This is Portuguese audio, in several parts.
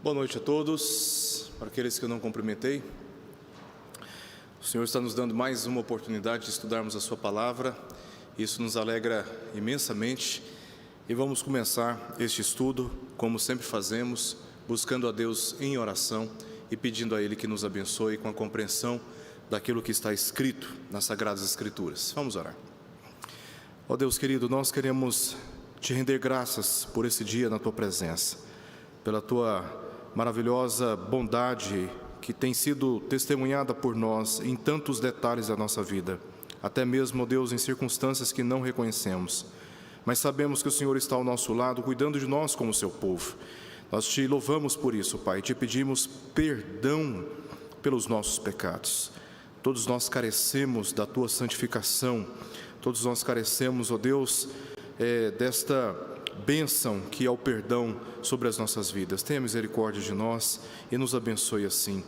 Boa noite a todos. Para aqueles que eu não cumprimentei, o Senhor está nos dando mais uma oportunidade de estudarmos a sua palavra. Isso nos alegra imensamente e vamos começar este estudo, como sempre fazemos, buscando a Deus em oração e pedindo a Ele que nos abençoe com a compreensão daquilo que está escrito nas Sagradas Escrituras. Vamos orar. Ó Deus querido, nós queremos te render graças por esse dia na tua presença, pela tua maravilhosa bondade que tem sido testemunhada por nós em tantos detalhes da nossa vida, até mesmo, ó Deus, em circunstâncias que não reconhecemos, mas sabemos que o Senhor está ao nosso lado, cuidando de nós como seu povo. Nós te louvamos por isso, Pai, te pedimos perdão pelos nossos pecados. Todos nós carecemos da tua santificação, todos nós carecemos, ó Deus, desta bênção que é o perdão sobre as nossas vidas. Tenha misericórdia de nós e nos abençoe assim.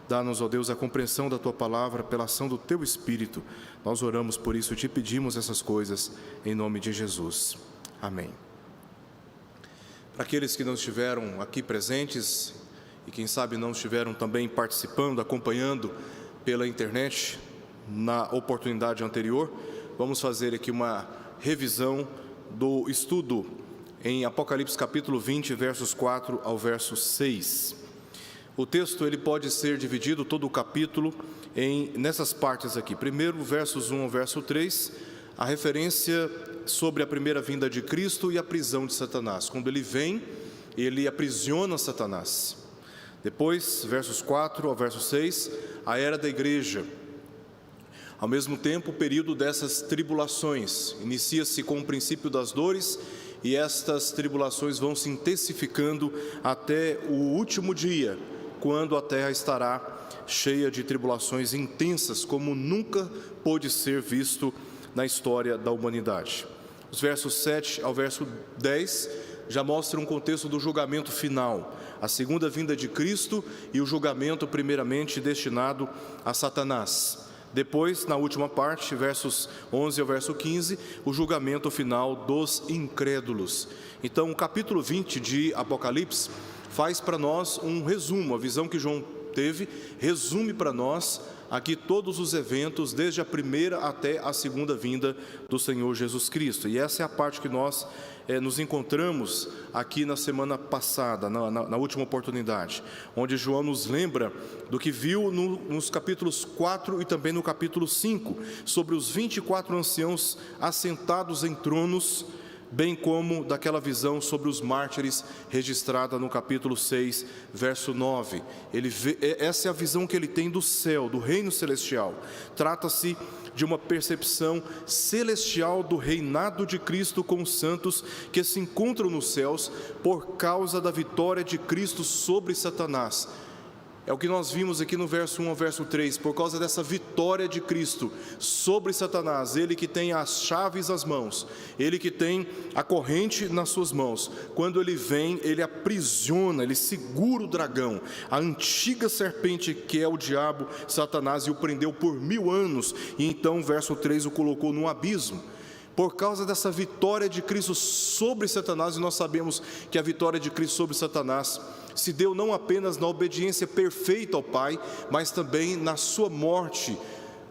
Dá-nos, ó Deus, a compreensão da tua palavra pela ação do teu Espírito. Nós oramos por isso e te pedimos essas coisas em nome de Jesus. Amém. Para aqueles que não estiveram aqui presentes e quem sabe não estiveram também participando, acompanhando pela internet na oportunidade anterior, vamos fazer aqui uma revisão do estudo em Apocalipse capítulo 20, versos 4 ao verso 6. O texto ele pode ser dividido, todo o capítulo, nessas partes aqui. Primeiro, versos 1 ao verso 3, a referência sobre a primeira vinda de Cristo e a prisão de Satanás. Quando ele vem, ele aprisiona Satanás. Depois, versos 4 ao verso 6, a era da igreja. Ao mesmo tempo, o período dessas tribulações inicia-se com o princípio das dores e estas tribulações vão se intensificando até o último dia, quando a terra estará cheia de tribulações intensas, como nunca pôde ser visto na história da humanidade. Os versos 7 ao verso 10 já mostram um contexto do julgamento final, a segunda vinda de Cristo e o julgamento primeiramente destinado a Satanás. Depois, na última parte, versos 11 ao verso 15, o julgamento final dos incrédulos. Então, o capítulo 20 de Apocalipse faz para nós um resumo, a visão que João teve, resume para nós aqui todos os eventos, desde a primeira até a segunda vinda do Senhor Jesus Cristo. E essa é a parte que nós nos encontramos aqui na semana passada, na última oportunidade, onde João nos lembra do que viu nos capítulos 4 e também no capítulo 5, sobre os 24 anciãos assentados em tronos, bem como daquela visão sobre os mártires registrada no capítulo 6, verso 9. Essa é a visão que ele tem do céu, do reino celestial. Trata-se de uma percepção celestial do reinado de Cristo com os santos que se encontram nos céus por causa da vitória de Cristo sobre Satanás. É o que nós vimos aqui no verso 1 ao verso 3, por causa dessa vitória de Cristo sobre Satanás, ele que tem as chaves nas mãos, ele que tem a corrente nas suas mãos. Quando ele vem, ele aprisiona, ele segura o dragão, a antiga serpente que é o diabo, Satanás, e o prendeu por 1000 anos, e então, verso 3, o colocou num abismo. Por causa dessa vitória de Cristo sobre Satanás, e nós sabemos que a vitória de Cristo sobre Satanás se deu não apenas na obediência perfeita ao Pai, mas também na sua morte,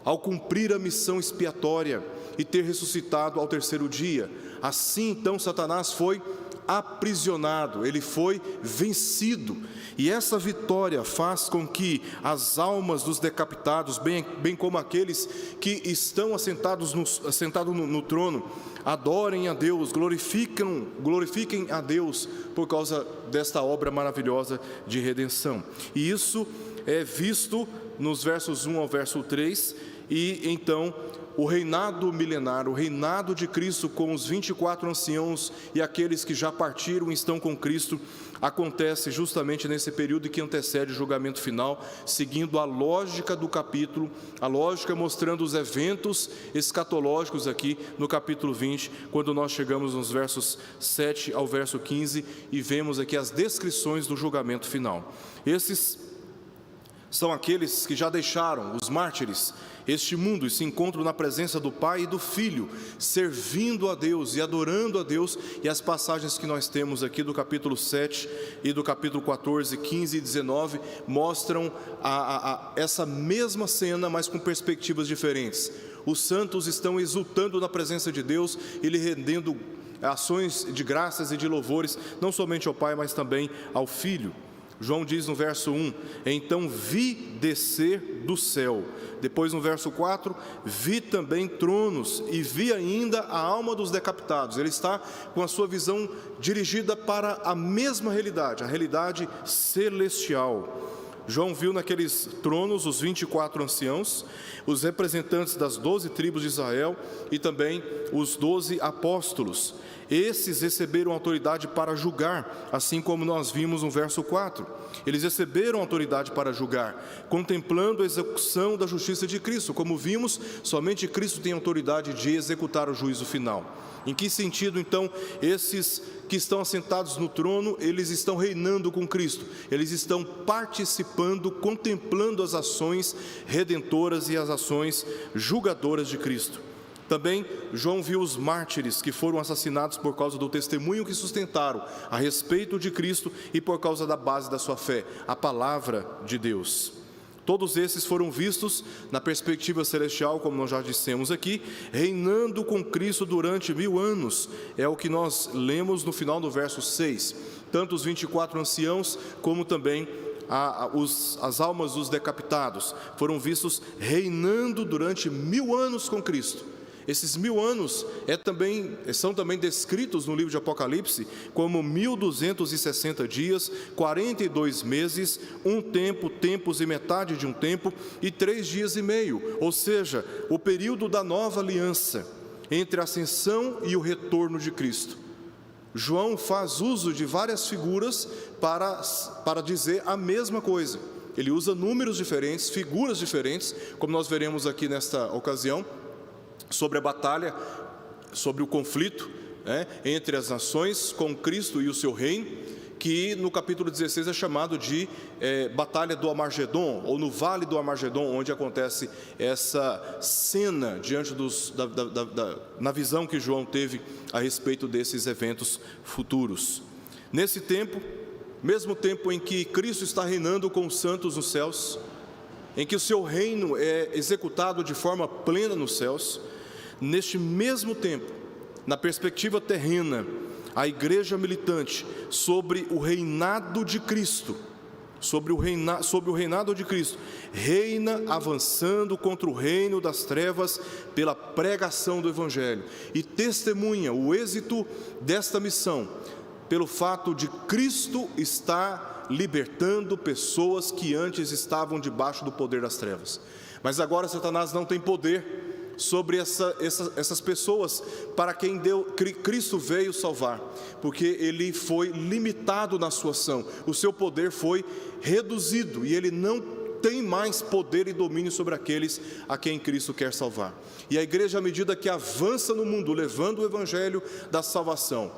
ao cumprir a missão expiatória e ter ressuscitado ao terceiro dia. Assim, então, Satanás foi aprisionado, ele foi vencido, e essa vitória faz com que as almas dos decapitados, bem como aqueles que estão assentados no trono, adorem a Deus, glorifiquem a Deus por causa desta obra maravilhosa de redenção. E isso é visto nos versos 1 ao verso 3, e então o reinado milenar, o reinado de Cristo com os 24 anciãos e aqueles que já partiram e estão com Cristo, acontece justamente nesse período que antecede o julgamento final, seguindo a lógica do capítulo, a lógica mostrando os eventos escatológicos aqui no capítulo 20, quando nós chegamos nos versos 7 ao verso 15 e vemos aqui as descrições do julgamento final. Esses são aqueles que já deixaram, os mártires, este mundo e se encontram na presença do Pai e do Filho, servindo a Deus e adorando a Deus. E as passagens que nós temos aqui do capítulo 7 e do capítulo 14, 15 e 19 mostram essa mesma cena, mas com perspectivas diferentes. Os santos estão exultando na presença de Deus e lhe rendendo ações de graças e de louvores, não somente ao Pai, mas também ao Filho. João diz no verso 1, então vi descer do céu. Depois no verso 4, vi também tronos e vi ainda a alma dos decapitados. Ele está com a sua visão dirigida para a mesma realidade, a realidade celestial. João viu naqueles tronos os 24 anciãos, os representantes das 12 tribos de Israel e também os 12 apóstolos. Esses receberam autoridade para julgar, assim como nós vimos no verso 4. Eles receberam autoridade para julgar, contemplando a execução da justiça de Cristo. Como vimos, somente Cristo tem autoridade de executar o juízo final. Em que sentido, então, esses que estão assentados no trono, eles estão reinando com Cristo? Eles estão participando, contemplando as ações redentoras e as ações julgadoras de Cristo. Também João viu os mártires que foram assassinados por causa do testemunho que sustentaram a respeito de Cristo e por causa da base da sua fé, a palavra de Deus. Todos esses foram vistos na perspectiva celestial, como nós já dissemos aqui, reinando com Cristo durante 1000 anos. É o que nós lemos no final do verso 6. Tanto os 24 anciãos, como também as almas dos decapitados, foram vistos reinando durante 1000 anos com Cristo. Esses 1000 anos são também descritos no livro de Apocalipse como 1260 dias, 42 meses, um tempo, tempos e metade de um tempo, e 3 dias e meio, ou seja, o período da nova aliança, entre a ascensão e o retorno de Cristo. João faz uso de várias figuras para dizer a mesma coisa. Ele usa números diferentes, figuras diferentes, como nós veremos aqui nesta ocasião, sobre a batalha, sobre o conflito entre as nações com Cristo e o seu reino, que no capítulo 16 é chamado de Batalha do Armagedon, ou no Vale do Armagedon, onde acontece essa cena diante na visão que João teve a respeito desses eventos futuros. Nesse tempo, mesmo tempo em que Cristo está reinando com os santos nos céus, em que o seu reino é executado de forma plena nos céus, neste mesmo tempo, na perspectiva terrena, a igreja militante sobre o reinado de Cristo, sobre o reinado de Cristo, reina avançando contra o reino das trevas pela pregação do Evangelho e testemunha o êxito desta missão pelo fato de Cristo estar libertando pessoas que antes estavam debaixo do poder das trevas. Mas agora Satanás não tem poder sobre essas pessoas para quem Cristo veio salvar, porque ele foi limitado na sua ação, o seu poder foi reduzido e ele não tem mais poder e domínio sobre aqueles a quem Cristo quer salvar. E a igreja, à medida que avança no mundo, levando o evangelho da salvação,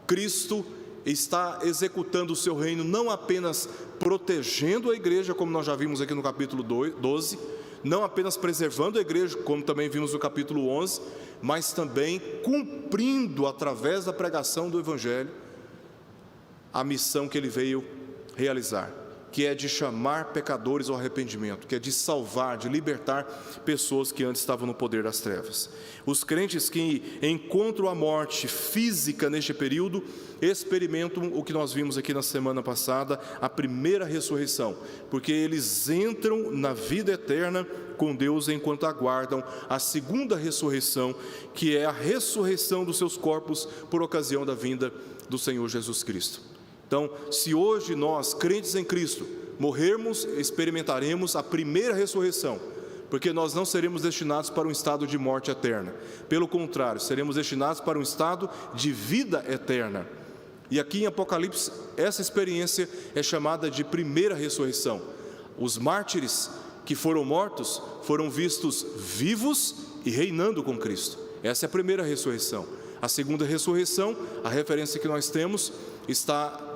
Cristo está executando o seu reino, não apenas protegendo a igreja, como nós já vimos aqui no capítulo 12, não apenas preservando a igreja, como também vimos no capítulo 11, mas também cumprindo, através da pregação do Evangelho, a missão que ele veio realizar, que é de chamar pecadores ao arrependimento, que é de salvar, de libertar pessoas que antes estavam no poder das trevas. Os crentes que encontram a morte física neste período, experimentam o que nós vimos aqui na semana passada, a primeira ressurreição, porque eles entram na vida eterna com Deus enquanto aguardam a segunda ressurreição, que é a ressurreição dos seus corpos por ocasião da vinda do Senhor Jesus Cristo. Então, se hoje nós, crentes em Cristo, morrermos, experimentaremos a primeira ressurreição, porque nós não seremos destinados para um estado de morte eterna. Pelo contrário, seremos destinados para um estado de vida eterna. E aqui em Apocalipse, essa experiência é chamada de primeira ressurreição. Os mártires que foram mortos foram vistos vivos e reinando com Cristo. Essa é a primeira ressurreição. A segunda ressurreição, a referência que nós temos, está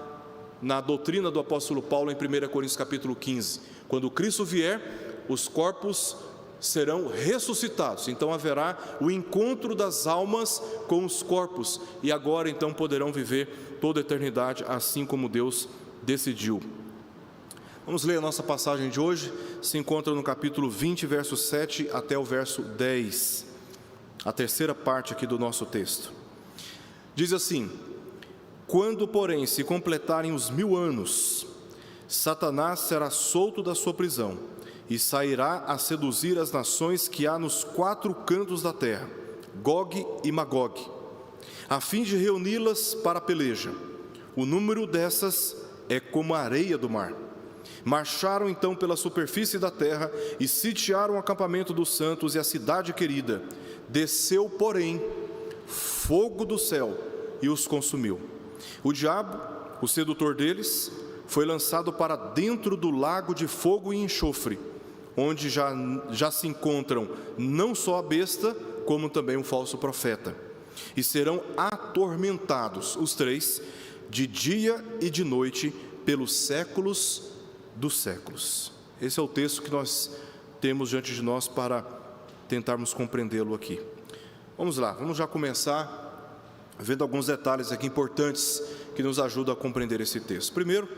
na doutrina do apóstolo Paulo em 1 Coríntios capítulo 15. Quando Cristo vier, os corpos serão ressuscitados, então haverá o encontro das almas com os corpos, e agora então poderão viver toda a eternidade, assim como Deus decidiu. Vamos ler a nossa passagem de hoje, se encontra no capítulo 20, verso 7 até o verso 10, a terceira parte aqui do nosso texto. Diz assim: quando, porém, se completarem os 1000 anos, Satanás será solto da sua prisão e sairá a seduzir as nações que há nos 4 cantos da terra, Gog e Magog, a fim de reuni-las para a peleja. O número dessas é como a areia do mar. Marcharam então pela superfície da terra e sitiaram o acampamento dos santos e a cidade querida. Desceu, porém, fogo do céu e os consumiu. O diabo, o sedutor deles, foi lançado para dentro do lago de fogo e enxofre, onde já se encontram não só a besta, como também um falso profeta. E serão atormentados, os 3, de dia e de noite, pelos séculos dos séculos. Esse é o texto que nós temos diante de nós para tentarmos compreendê-lo aqui. Vamos lá, vamos já começar vendo alguns detalhes aqui importantes que nos ajudam a compreender esse texto. Primeiro,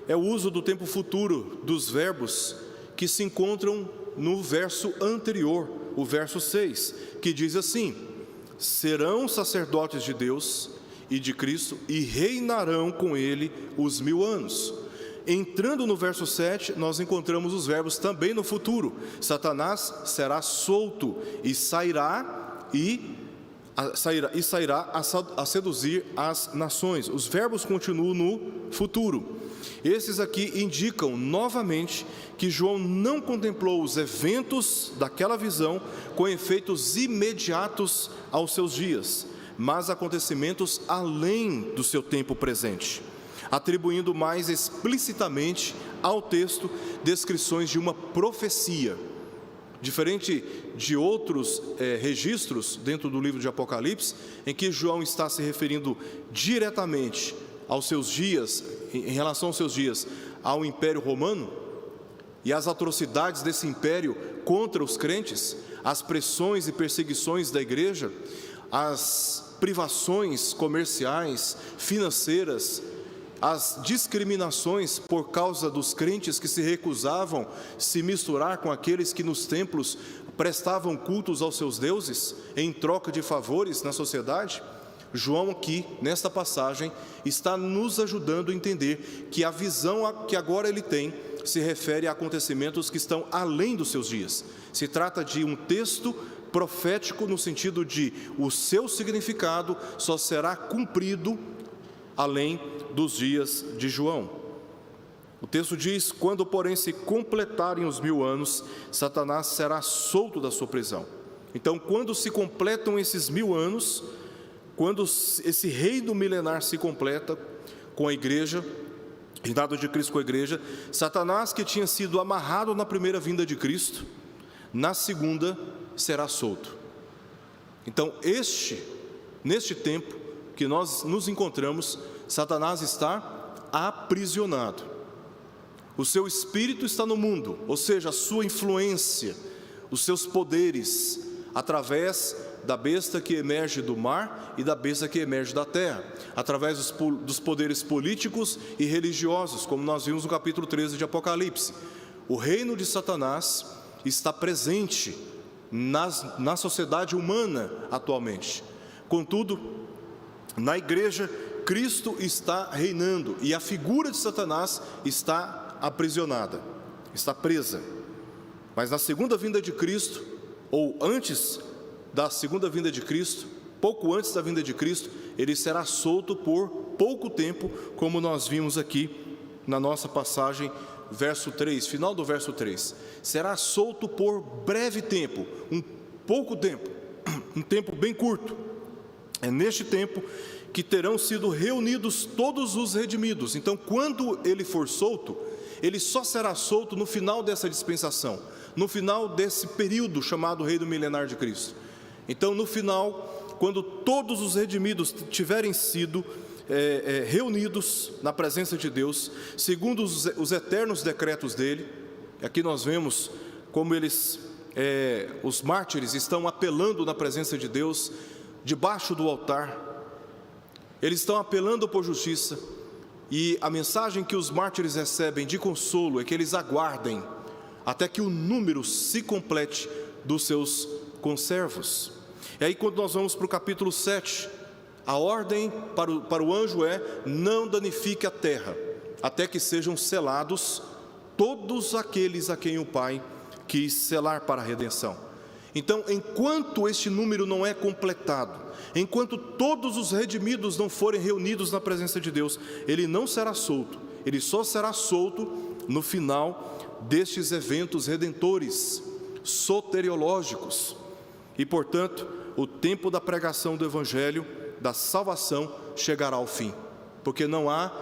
é o uso do tempo futuro dos verbos que se encontram no verso anterior, o verso 6, que diz assim: serão sacerdotes de Deus e de Cristo e reinarão com ele os 1000 anos. Entrando no verso 7, nós encontramos os verbos também no futuro. Satanás será solto e sairá a seduzir as nações. Os verbos continuam no futuro. Esses aqui indicam novamente que João não contemplou os eventos daquela visão com efeitos imediatos aos seus dias, mas acontecimentos além do seu tempo presente, atribuindo mais explicitamente ao texto descrições de uma profecia. Diferente de outros registros dentro do livro de Apocalipse, em que João está se referindo diretamente aos seus dias, em relação aos seus dias, ao Império Romano, e as atrocidades desse império contra os crentes, as pressões e perseguições da igreja, as privações comerciais, financeiras, as discriminações por causa dos crentes que se recusavam se misturar com aqueles que nos templos prestavam cultos aos seus deuses em troca de favores na sociedade. João aqui, nesta passagem, está nos ajudando a entender que a visão que agora ele tem se refere a acontecimentos que estão além dos seus dias. Se trata de um texto profético no sentido de o seu significado só será cumprido além dos dias de João. O texto diz: quando, porém, se completarem os 1000 anos, Satanás será solto da sua prisão. Então, quando se completam esses 1000 anos, quando esse reino milenar se completa com a igreja, reinado de Cristo com a igreja, Satanás, que tinha sido amarrado na primeira vinda de Cristo, na segunda será solto. Então, neste tempo que nós nos encontramos, Satanás está aprisionado. O seu espírito está no mundo, ou seja, a sua influência, os seus poderes, através da besta que emerge do mar e da besta que emerge da terra, através dos poderes políticos e religiosos, como nós vimos no capítulo 13 de Apocalipse. O reino de Satanás está presente na sociedade humana atualmente. Contudo, na igreja, Cristo está reinando e a figura de Satanás está aprisionada, está presa. Mas na segunda vinda de Cristo, ou antes da segunda vinda de Cristo, pouco antes da vinda de Cristo, ele será solto por pouco tempo, como nós vimos aqui na nossa passagem, verso 3, final do verso 3. Será solto por breve tempo, pouco tempo, um tempo bem curto. É neste tempo que terão sido reunidos todos os redimidos. Então, quando ele for solto, ele só será solto no final dessa dispensação, no final desse período chamado Reino Milenar de Cristo. Então, no final, quando todos os redimidos tiverem sido reunidos na presença de Deus, segundo os eternos decretos dele. Aqui nós vemos como os mártires estão apelando na presença de Deus, debaixo do altar. Eles estão apelando por justiça, e a mensagem que os mártires recebem de consolo é que eles aguardem até que o número se complete dos seus conservos. E aí, quando nós vamos para o capítulo 7, a ordem para o anjo é: não danifique a terra, até que sejam selados todos aqueles a quem o Pai quis selar para a redenção. Então, enquanto este número não é completado, enquanto todos os redimidos não forem reunidos na presença de Deus, ele não será solto. Ele só será solto no final destes eventos redentores, soteriológicos. E, portanto, o tempo da pregação do Evangelho, da salvação, chegará ao fim, porque não há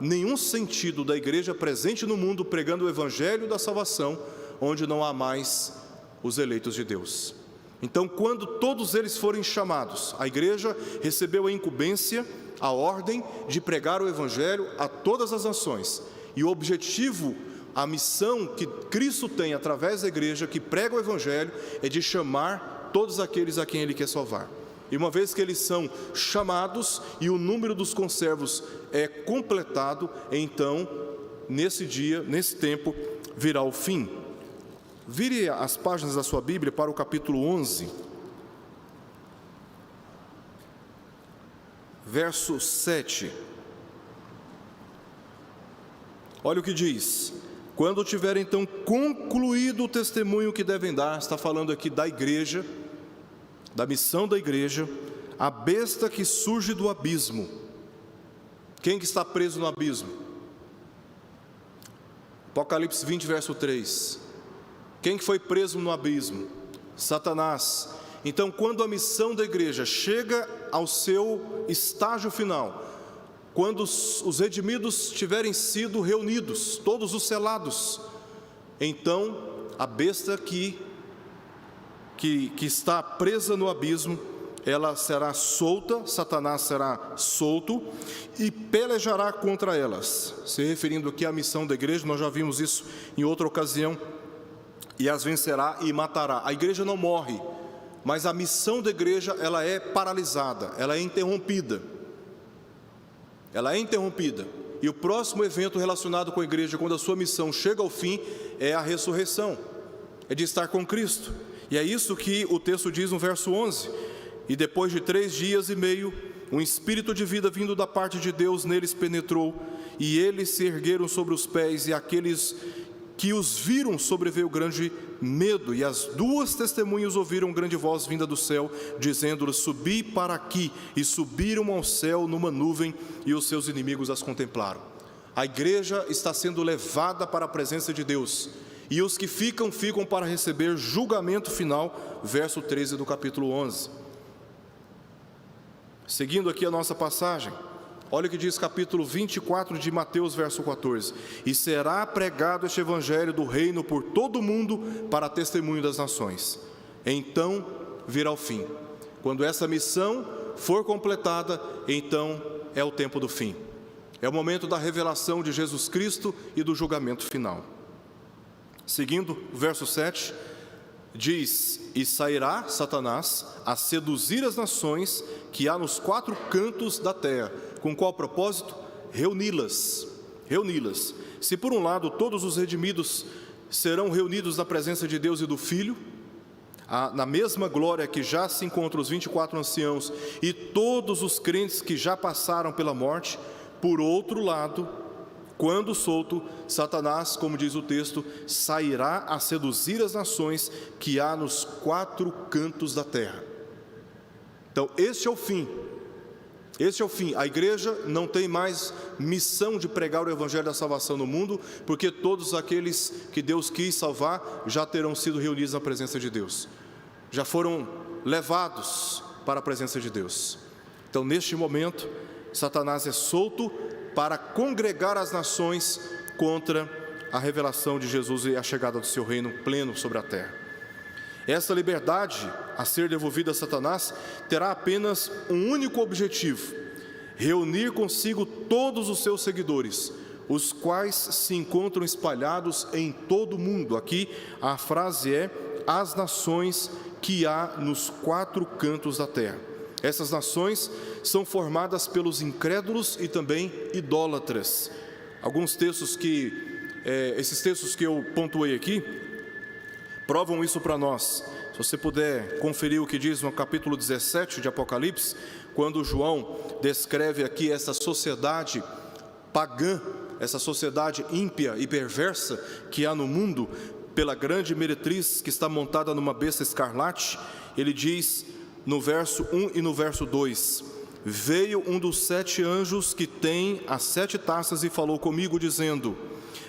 nenhum sentido da igreja presente no mundo pregando o Evangelho da salvação, onde não há mais os eleitos de Deus. Então, quando todos eles forem chamados, a igreja recebeu a incumbência, a ordem de pregar o Evangelho a todas as nações. E o objetivo, a missão que Cristo tem através da igreja que prega o Evangelho, é de chamar todos aqueles a quem Ele quer salvar. E uma vez que eles são chamados e o número dos conservos é completado, então, nesse dia, nesse tempo, virá o fim. Vire as páginas da sua Bíblia para o capítulo 11, verso 7. Olha o que diz: quando tiver então concluído o testemunho que devem dar, está falando aqui da igreja, da missão da igreja, a besta que surge do abismo. Quem que está preso no abismo? Apocalipse 20, verso 3. Quem que foi preso no abismo? Satanás. Então, quando a missão da igreja chega ao seu estágio final, quando os redimidos tiverem sido reunidos, todos os selados, então a besta que está presa no abismo, ela será solta, Satanás será solto e pelejará contra elas. Se referindo aqui à missão da igreja, nós já vimos isso em outra ocasião. E as vencerá e matará. A igreja não morre, mas a missão da igreja, ela é paralisada, ela é interrompida. Ela é interrompida. E o próximo evento relacionado com a igreja, quando a sua missão chega ao fim, é a ressurreição, é de estar com Cristo. E é isso que o texto diz no verso 11: e depois de 3 dias e meio, um espírito de vida vindo da parte de Deus neles penetrou, e eles se ergueram sobre os pés, e aqueles que os viram sobreveio grande medo, e as 2 testemunhas ouviram grande voz vinda do céu, dizendo-lhes: subi para aqui. E subiram ao céu numa nuvem, e os seus inimigos as contemplaram. A igreja está sendo levada para a presença de Deus, e os que ficam para receber julgamento final. Verso 13 do capítulo 11. Seguindo aqui a nossa passagem, olha o que diz capítulo 24 de Mateus, verso 14: e será pregado este evangelho do reino por todo o mundo para testemunho das nações. Então virá o fim. Quando essa missão for completada, então é o tempo do fim. É o momento da revelação de Jesus Cristo e do julgamento final. Seguindo, o verso 7 diz: e sairá Satanás a seduzir as nações que há nos 4 cantos da terra. Com qual propósito? Reuni-las. Se por um lado todos os redimidos serão reunidos na presença de Deus e do Filho, na mesma glória que já se encontram os 24 anciãos e todos os crentes que já passaram pela morte, por outro lado, quando solto, Satanás, como diz o texto, sairá a seduzir as nações que há nos 4 cantos da terra. Então, este é o fim. Este é o fim. A igreja não tem mais missão de pregar o evangelho da salvação no mundo, porque todos aqueles que Deus quis salvar já terão sido reunidos na presença de Deus, já foram levados para a presença de Deus. Então, neste momento, Satanás é solto para congregar as nações contra a revelação de Jesus e a chegada do seu reino pleno sobre a terra. Essa liberdade a ser devolvida a Satanás terá apenas um único objetivo: reunir consigo todos os seus seguidores, os quais se encontram espalhados em todo o mundo. Aqui a frase é: as nações que há nos 4 cantos da terra. Essas nações são formadas pelos incrédulos e também idólatras. Alguns textos esses textos que eu pontuei aqui, provam isso para nós. Se você puder conferir o que diz no capítulo 17 de Apocalipse, quando João descreve aqui essa sociedade pagã, essa sociedade ímpia e perversa que há no mundo, pela grande meretriz que está montada numa besta escarlate, ele diz no verso 1 e no verso 2: veio um dos 7 anjos que tem as 7 taças e falou comigo, dizendo: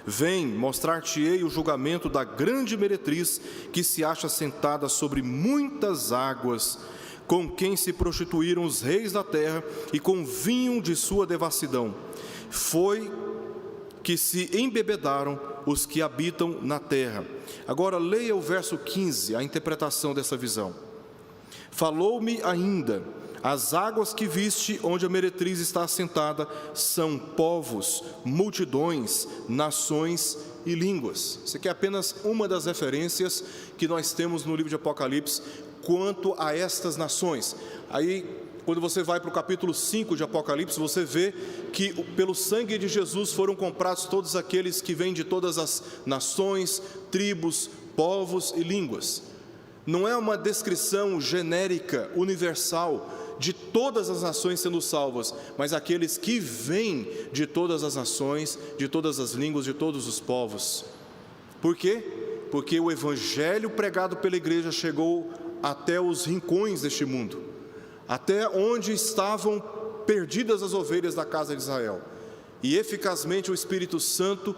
vem, mostrar-te-ei o julgamento da grande meretriz que se acha sentada sobre muitas águas, com quem se prostituíram os reis da terra e com vinho de sua devassidão. Foi que se embebedaram os que habitam na terra. Agora leia o verso 15, a interpretação dessa visão. Falou-me ainda: as águas que viste, onde a meretriz está assentada, são povos, multidões, nações e línguas. Isso aqui é apenas uma das referências que nós temos no livro de Apocalipse quanto a estas nações. Aí, quando você vai para o capítulo 5 de Apocalipse, você vê que pelo sangue de Jesus foram comprados todos aqueles que vêm de todas as nações, tribos, povos e línguas. Não é uma descrição genérica, universal, de todas as nações sendo salvas, mas aqueles que vêm de todas as nações, de todas as línguas, de todos os povos. Por quê? Porque o evangelho pregado pela igreja chegou até os rincões deste mundo, até onde estavam perdidas as ovelhas da casa de Israel, e eficazmente o Espírito Santo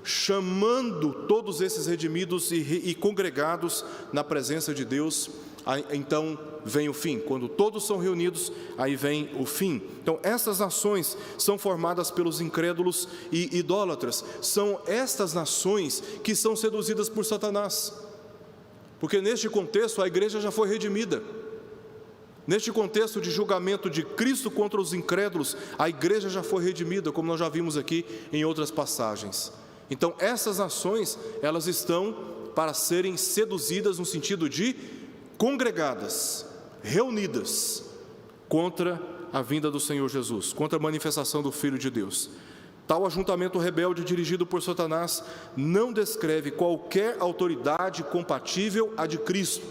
chamando todos esses redimidos e congregados na presença de Deus. Então vem o fim. Quando todos são reunidos, aí vem o fim. Então essas nações são formadas pelos incrédulos e idólatras. São estas nações que são seduzidas por Satanás, porque neste contexto a igreja já foi redimida. Neste contexto de julgamento de Cristo contra os incrédulos, a igreja já foi redimida, como nós já vimos aqui em outras passagens. Então essas nações, elas estão para serem seduzidas no sentido de congregadas, reunidas contra a vinda do Senhor Jesus, contra a manifestação do Filho de Deus. Tal ajuntamento rebelde dirigido por Satanás não descreve qualquer autoridade compatível à de Cristo.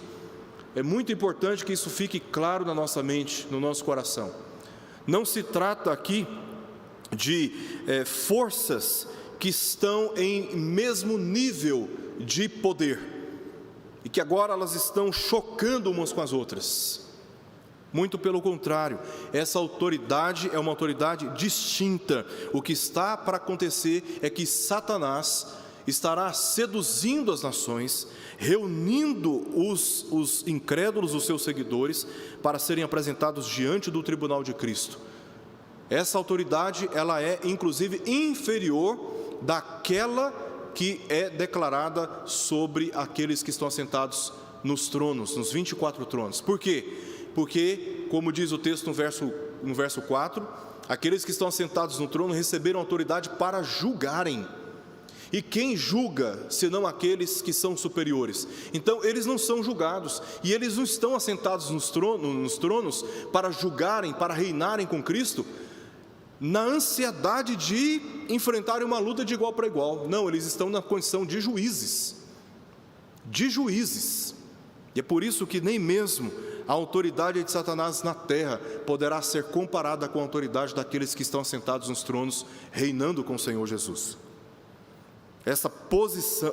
É muito importante que isso fique claro na nossa mente, no nosso coração. Não se trata aqui de forças que estão em mesmo nível de poder e que agora elas estão chocando umas com as outras. Muito pelo contrário, essa autoridade é uma autoridade distinta. O que está para acontecer é que Satanás estará seduzindo as nações, reunindo os incrédulos, os seus seguidores, para serem apresentados diante do tribunal de Cristo. Essa autoridade, ela é inclusive inferior daquela que é declarada sobre aqueles que estão assentados nos tronos, nos 24 tronos. Por quê? Porque, como diz o texto no verso 4, aqueles que estão assentados no trono receberam autoridade para julgarem. E quem julga, senão aqueles que são superiores? Então, eles não são julgados, e eles não estão assentados nos tronos para julgarem, para reinarem com Cristo, na ansiedade de enfrentarem uma luta de igual para igual. Não, eles estão na condição de juízes. E é por isso que nem mesmo a autoridade de Satanás na terra poderá ser comparada com a autoridade daqueles que estão assentados nos tronos, reinando com o Senhor Jesus. Essa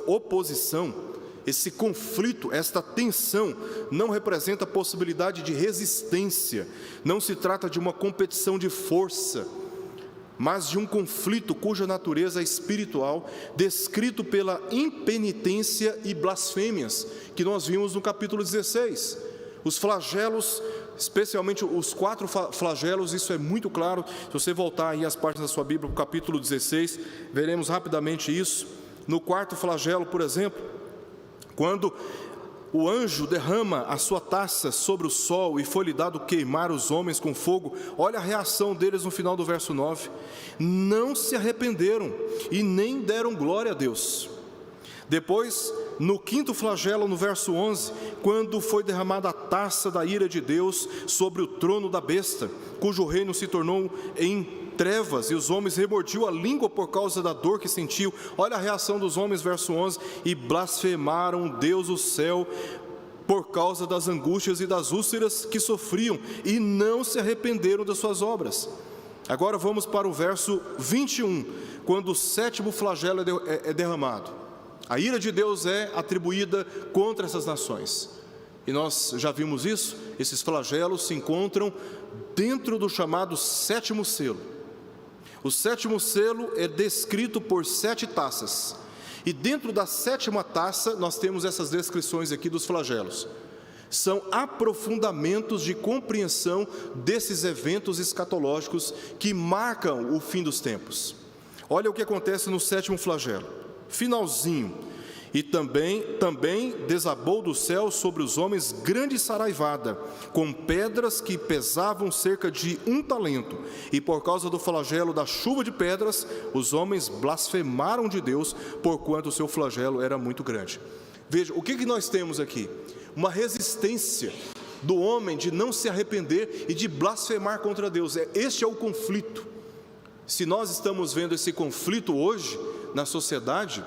oposição, esse conflito, esta tensão, não representa possibilidade de resistência. Não se trata de uma competição de força, mas de um conflito cuja natureza é espiritual, descrito pela impenitência e blasfêmias, que nós vimos no capítulo 16. Os flagelos, especialmente os 4 flagelos, isso é muito claro. Se você voltar aí as páginas da sua Bíblia, para o capítulo 16, veremos rapidamente isso. No 4º flagelo, por exemplo, quando o anjo derrama a sua taça sobre o sol e foi-lhe dado queimar os homens com fogo. Olha a reação deles no final do verso 9. Não se arrependeram e nem deram glória a Deus. Depois, no quinto flagelo, no verso 11, quando foi derramada a taça da ira de Deus sobre o trono da besta, cujo reino se tornou em trevas, e os homens remordiam a língua por causa da dor que sentiu. Olha a reação dos homens, verso 11, e blasfemaram Deus do céu por causa das angústias e das úlceras que sofriam, e não se arrependeram das suas obras. Agora vamos para o verso 21, quando o sétimo flagelo é derramado. A ira de Deus é atribuída contra essas nações, e nós já vimos isso. Esses flagelos se encontram dentro do chamado sétimo selo. O sétimo selo é descrito por 7 taças, e dentro da sétima taça nós temos essas descrições aqui dos flagelos. São aprofundamentos de compreensão desses eventos escatológicos que marcam o fim dos tempos. Olha o que acontece no sétimo flagelo. Finalzinho, e também desabou do céu sobre os homens grande saraivada, com pedras que pesavam cerca de 1 talento, e por causa do flagelo da chuva de pedras, os homens blasfemaram de Deus, porquanto o seu flagelo era muito grande. Veja, o que nós temos aqui? Uma resistência do homem de não se arrepender e de blasfemar contra Deus. Este é o conflito. Se nós estamos vendo esse conflito hoje na sociedade,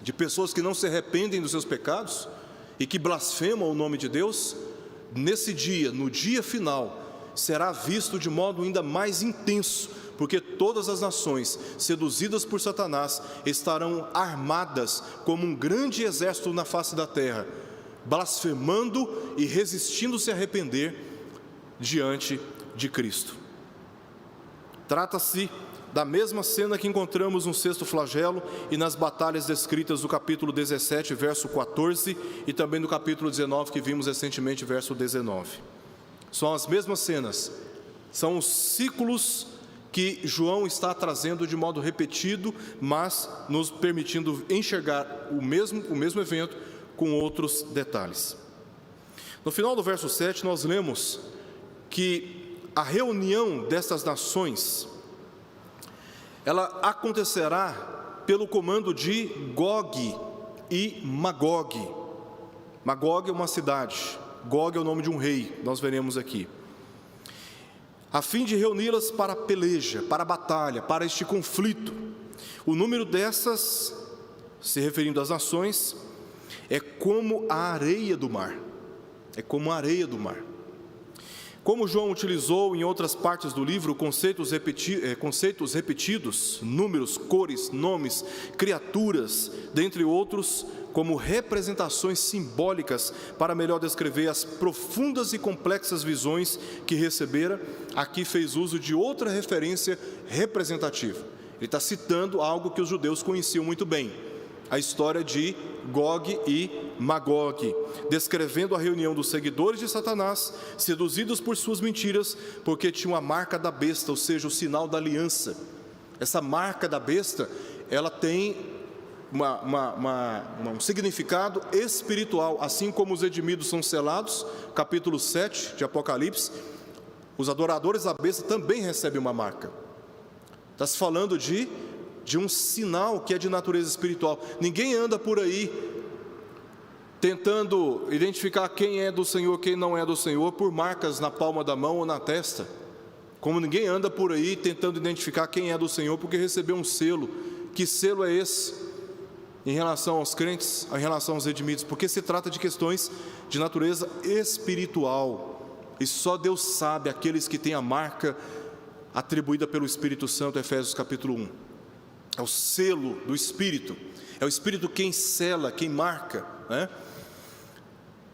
de pessoas que não se arrependem dos seus pecados e que blasfemam o nome de Deus, nesse dia, no dia final, será visto de modo ainda mais intenso, porque todas as nações, seduzidas por Satanás, estarão armadas como um grande exército na face da terra, blasfemando e resistindo-se a arrepender diante de Cristo. Trata-se da mesma cena que encontramos no sexto flagelo e nas batalhas descritas do capítulo 17, verso 14, e também no capítulo 19, que vimos recentemente, verso 19. São as mesmas cenas, são os ciclos que João está trazendo de modo repetido, mas nos permitindo enxergar o mesmo evento com outros detalhes. No final do verso 7, nós lemos que a reunião dessas nações, ela acontecerá pelo comando de Gog e Magog. Magog é uma cidade, Gog é o nome de um rei, nós veremos aqui. A fim de reuni-las para a peleja, para a batalha, para este conflito. O número dessas, se referindo às nações, é como a areia do mar. É como a areia do mar. Como João utilizou em outras partes do livro conceitos repetidos, números, cores, nomes, criaturas, dentre outros, como representações simbólicas para melhor descrever as profundas e complexas visões que recebera, aqui fez uso de outra referência representativa. Ele está citando algo que os judeus conheciam muito bem, a história de Gog e Magog, descrevendo a reunião dos seguidores de Satanás, seduzidos por suas mentiras, porque tinham a marca da besta, ou seja, o sinal da aliança. Essa marca da besta, ela tem um significado espiritual, assim como os redimidos são selados, capítulo 7 de Apocalipse, os adoradores da besta também recebem uma marca. Está se falando de um sinal que é de natureza espiritual. Ninguém anda por aí tentando identificar quem é do Senhor, quem não é do Senhor, por marcas na palma da mão ou na testa. Como ninguém anda por aí tentando identificar quem é do Senhor, porque recebeu um selo. Que selo é esse? Em relação aos crentes, em relação aos redimidos, porque se trata de questões de natureza espiritual. E só Deus sabe aqueles que têm a marca atribuída pelo Espírito Santo, Efésios capítulo 1. É o selo do Espírito, é o Espírito quem sela, quem marca, né?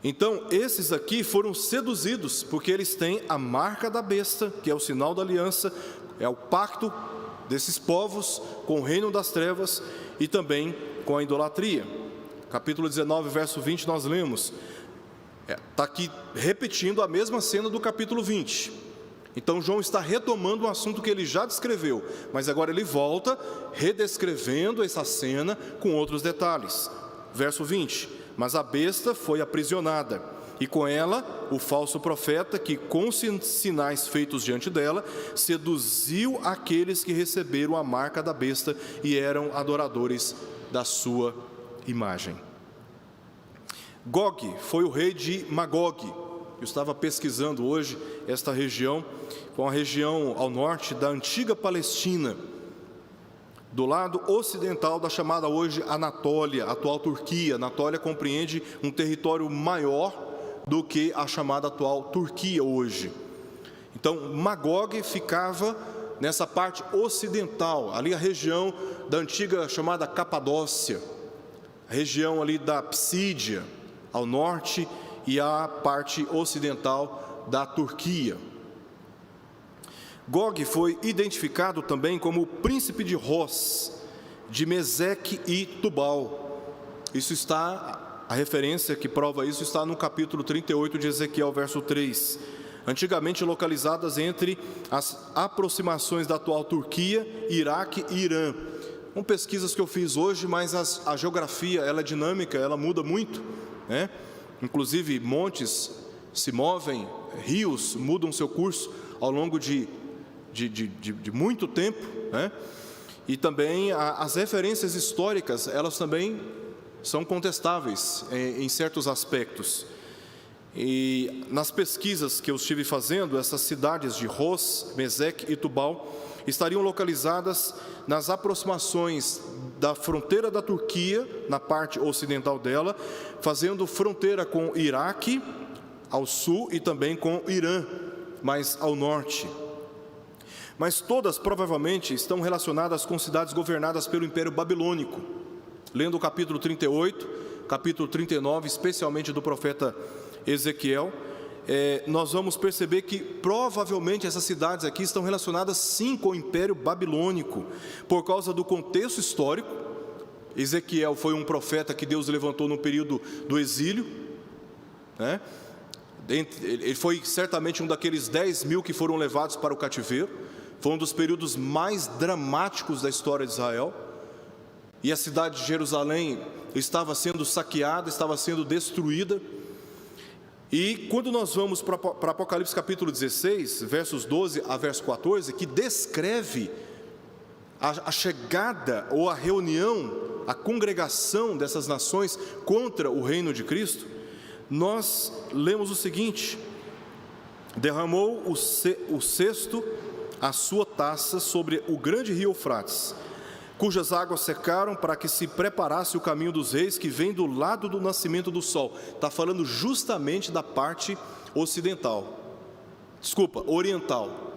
Então, esses aqui foram seduzidos, porque eles têm a marca da besta, que é o sinal da aliança, é o pacto desses povos com o reino das trevas e também com a idolatria. Capítulo 19, verso 20, nós lemos, está aqui repetindo a mesma cena do capítulo 20. Então João está retomando um assunto que ele já descreveu, mas agora ele volta redescrevendo essa cena com outros detalhes. Verso 20: mas a besta foi aprisionada, e com ela o falso profeta, que com sinais feitos diante dela, seduziu aqueles que receberam a marca da besta e eram adoradores da sua imagem. Gog foi o rei de Magog. Eu estava pesquisando hoje esta região, com a região ao norte da antiga Palestina, do lado ocidental da chamada hoje Anatólia, atual Turquia. Anatólia compreende um território maior do que a chamada atual Turquia hoje. Então, Magog ficava nessa parte ocidental, ali a região da antiga chamada Capadócia, a região ali da Psídia, ao norte, e a parte ocidental da Turquia. Gog foi identificado também como o príncipe de Ros, de Meseque e Tubal. Isso está, a referência que prova isso está no capítulo 38 de Ezequiel, verso 3. Antigamente localizadas entre as aproximações da atual Turquia, Iraque e Irã. Com pesquisas que eu fiz hoje, mas a geografia, ela é dinâmica, ela muda muito, né? Inclusive montes se movem, rios mudam seu curso ao longo de muito tempo, né? E também as referências históricas, elas também são contestáveis em certos aspectos. E nas pesquisas que eu estive fazendo, essas cidades de Ros, Meseque e Tubal estariam localizadas nas aproximações da fronteira da Turquia, na parte ocidental dela, fazendo fronteira com o Iraque ao sul e também com o Irã, mais ao norte. Mas todas provavelmente estão relacionadas com cidades governadas pelo Império Babilônico. Lendo o capítulo 38, capítulo 39, especialmente do profeta Ezequiel, nós vamos perceber que provavelmente essas cidades aqui estão relacionadas sim com o Império Babilônico, por causa do contexto histórico. Ezequiel foi um profeta que Deus levantou no período do exílio, né? Ele foi certamente um daqueles 10.000 que foram levados para o cativeiro. Foi um dos períodos mais dramáticos da história de Israel. E a cidade de Jerusalém estava sendo saqueada, estava sendo destruída. E quando nós vamos para Apocalipse capítulo 16, versos 12 a verso 14, que descreve a chegada ou a reunião, a congregação dessas nações contra o reino de Cristo, nós lemos o seguinte: derramou o cesto a sua taça sobre o grande rio Eufrates, cujas águas secaram para que se preparasse o caminho dos reis que vem do lado do nascimento do sol. Está falando justamente da parte oriental.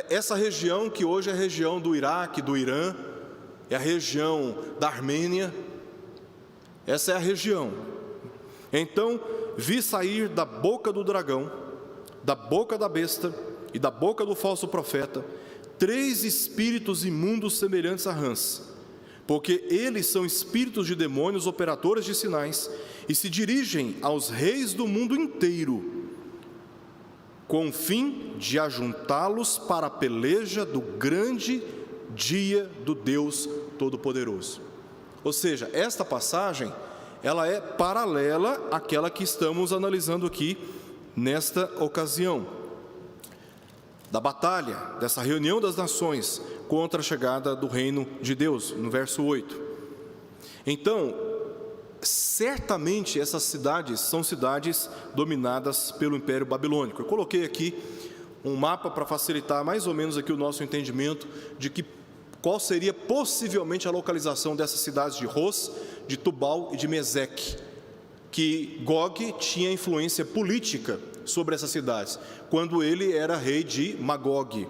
Essa região que hoje é a região do Iraque, do Irã, é a região da Armênia, essa é a região. Então vi sair da boca do dragão, da boca da besta e da boca do falso profeta 3 espíritos imundos semelhantes a rãs, porque eles são espíritos de demônios operadores de sinais e se dirigem aos reis do mundo inteiro, com o fim de ajuntá-los para a peleja do grande dia do Deus Todo-Poderoso. Ou seja, esta passagem, ela é paralela àquela que estamos analisando aqui nesta ocasião, da batalha, dessa reunião das nações contra a chegada do reino de Deus, no verso 8. Então, certamente essas cidades são cidades dominadas pelo Império Babilônico. Eu coloquei aqui um mapa para facilitar mais ou menos aqui o nosso entendimento de qual seria possivelmente a localização dessas cidades de Ros, de Tubal e de Meseque, que Gog tinha influência política sobre essas cidades, quando ele era rei de Magog,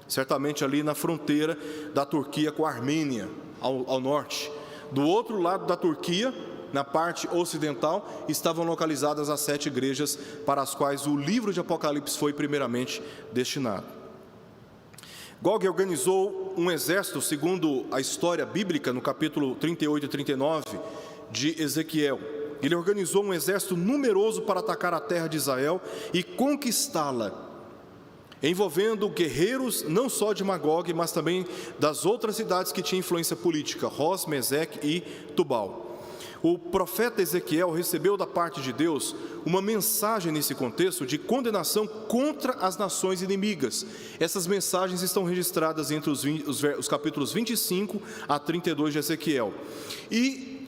certamente ali na fronteira da Turquia com a Armênia, ao norte. Do outro lado da Turquia, na parte ocidental, estavam localizadas as 7 igrejas para as quais o livro de Apocalipse foi primeiramente destinado. Gog organizou um exército, segundo a história bíblica, no capítulo 38 e 39 de Ezequiel. Ele organizou um exército numeroso para atacar a terra de Israel e conquistá-la, envolvendo guerreiros não só de Magog, mas também das outras cidades que tinham influência política, Ros, Meseque e Tubal. o profeta Ezequiel recebeu da parte de Deus uma mensagem nesse contexto de condenação contra as nações inimigas. Essas mensagens estão registradas entre os capítulos 25 a 32 de Ezequiel. E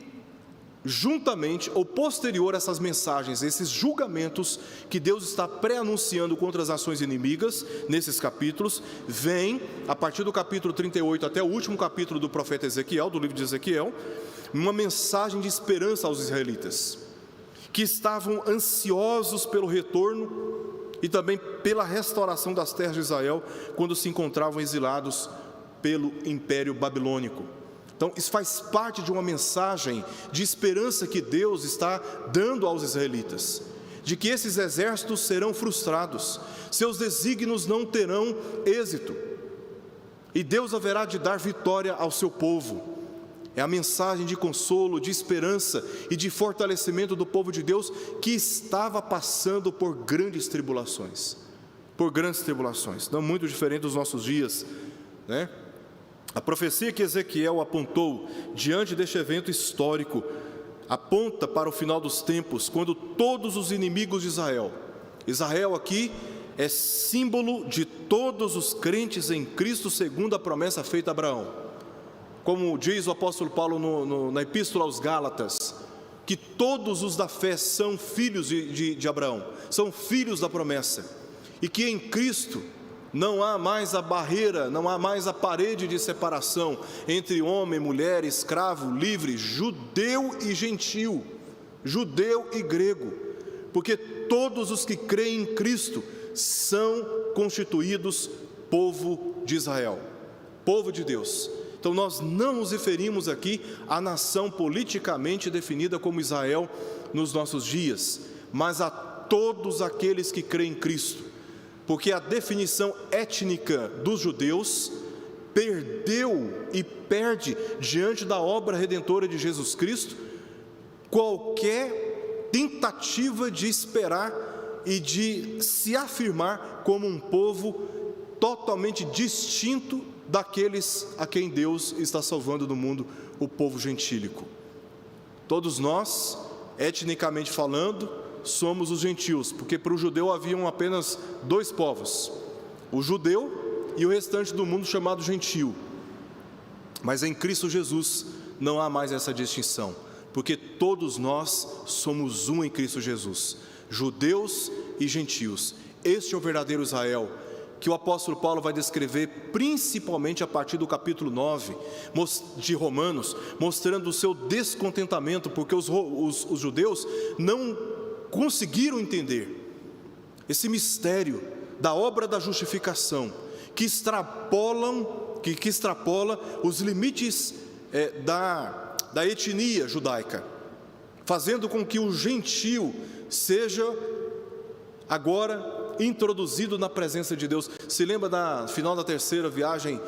juntamente ou posterior a essas mensagens, esses julgamentos que Deus está pré-anunciando contra as nações inimigas, nesses capítulos, vem, a partir do capítulo 38 até o último capítulo do profeta Ezequiel, do livro de Ezequiel, uma mensagem de esperança aos israelitas, que estavam ansiosos pelo retorno e também pela restauração das terras de Israel, quando se encontravam exilados pelo Império Babilônico. Então, isso faz parte de uma mensagem de esperança que Deus está dando aos israelitas, de que esses exércitos serão frustrados, seus desígnios não terão êxito, e Deus haverá de dar vitória ao seu povo. É a mensagem de consolo, de esperança e de fortalecimento do povo de Deus que estava passando por grandes tribulações, não muito diferente dos nossos dias, né? A profecia que Ezequiel apontou diante deste evento histórico aponta para o final dos tempos, quando todos os inimigos de Israel aqui é símbolo de todos os crentes em Cristo, segundo a promessa feita a Abraão. Como diz o apóstolo Paulo na epístola aos Gálatas, que todos os da fé são filhos de Abraão, são filhos da promessa, e que em Cristo não há mais a barreira, não há mais a parede de separação entre homem, mulher, escravo, livre, judeu e gentil, judeu e grego, porque todos os que creem em Cristo são constituídos povo de Israel, povo de Deus. Então nós não nos referimos aqui à nação politicamente definida como Israel nos nossos dias, mas a todos aqueles que creem em Cristo, porque a definição étnica dos judeus perdeu e perde diante da obra redentora de Jesus Cristo qualquer tentativa de esperar e de se afirmar como um povo totalmente distinto daqueles a quem Deus está salvando do mundo, o povo gentílico. Todos nós, etnicamente falando, somos os gentios, porque para o judeu haviam apenas dois povos, o judeu e o restante do mundo chamado gentil. Mas em Cristo Jesus não há mais essa distinção, porque todos nós somos um em Cristo Jesus, judeus e gentios. Este é o verdadeiro Israel, que o apóstolo Paulo vai descrever principalmente a partir do capítulo 9 de Romanos, mostrando o seu descontentamento, porque os judeus não conseguiram entender esse mistério da obra da justificação, que extrapola os limites da etnia judaica, fazendo com que o gentio seja agora introduzido na presença de Deus. Se lembra da final da terceira viagem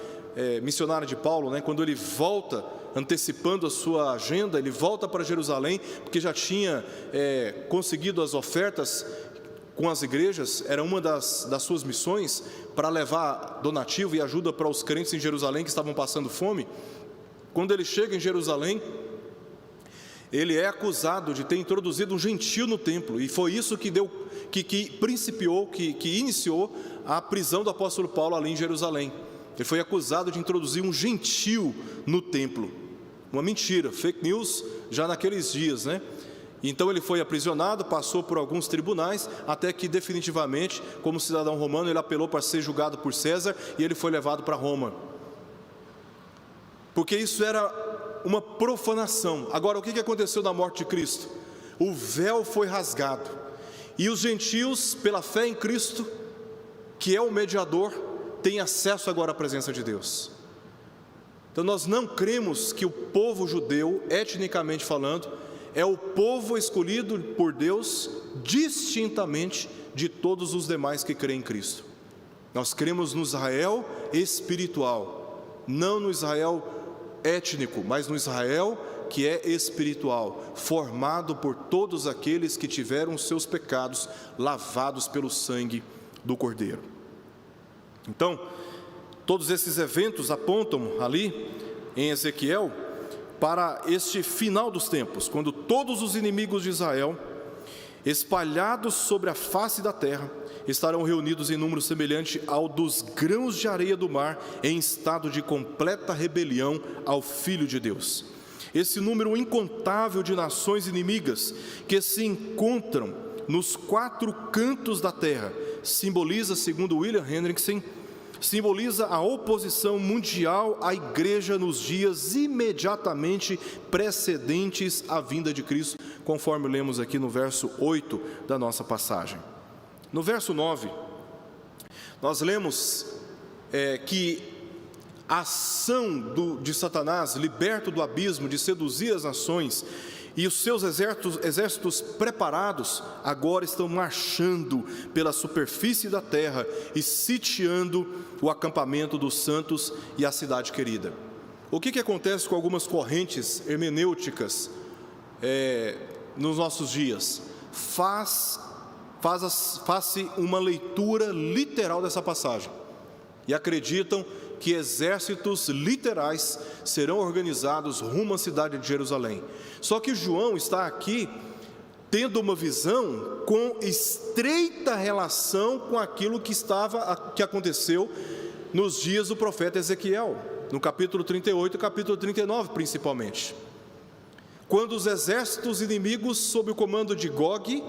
missionária de Paulo, né? Quando ele volta, antecipando a sua agenda, ele volta para Jerusalém, porque já tinha conseguido as ofertas com as igrejas, era uma das suas missões, para levar donativo e ajuda para os crentes em Jerusalém que estavam passando fome. Quando ele chega em Jerusalém, ele é acusado de ter introduzido um gentio no templo, e foi isso que iniciou a prisão do apóstolo Paulo ali em Jerusalém. Ele foi acusado de introduzir um gentio no templo, uma mentira, fake news, já naqueles dias, né? Então ele foi aprisionado, passou por alguns tribunais, até que definitivamente, como cidadão romano, ele apelou para ser julgado por César, e ele foi levado para Roma, porque isso era uma profanação. Agora, o que aconteceu na morte de Cristo? O véu foi rasgado, e os gentios, pela fé em Cristo, que é o mediador, têm acesso agora à presença de Deus. Então nós não cremos que o povo judeu, etnicamente falando, é o povo escolhido por Deus distintamente de todos os demais que creem em Cristo. Nós cremos no Israel espiritual, não no Israel étnico, mas no Israel que é espiritual, formado por todos aqueles que tiveram seus pecados lavados pelo sangue do Cordeiro. Então, todos esses eventos apontam ali em Ezequiel para este final dos tempos, quando todos os inimigos de Israel, espalhados sobre a face da terra, estarão reunidos em número semelhante ao dos grãos de areia do mar, em estado de completa rebelião ao Filho de Deus. Esse número incontável de nações inimigas que se encontram nos quatro cantos da terra simboliza, segundo William Hendrickson, simboliza a oposição mundial à igreja nos dias imediatamente precedentes à vinda de Cristo, conforme lemos aqui no verso 8 da nossa passagem. No verso 9, nós lemos que a ação de Satanás, liberto do abismo, de seduzir as nações, e os seus exércitos preparados, agora estão marchando pela superfície da terra e sitiando o acampamento dos santos e a cidade querida. O que acontece com algumas correntes hermenêuticas nos nossos dias? Faz-se uma leitura literal dessa passagem e acreditam que exércitos literais serão organizados rumo à cidade de Jerusalém. Só que João está aqui tendo uma visão com estreita relação com aquilo que aconteceu nos dias do profeta Ezequiel, no capítulo 38 e capítulo 39 principalmente, quando os exércitos inimigos sob o comando de Gog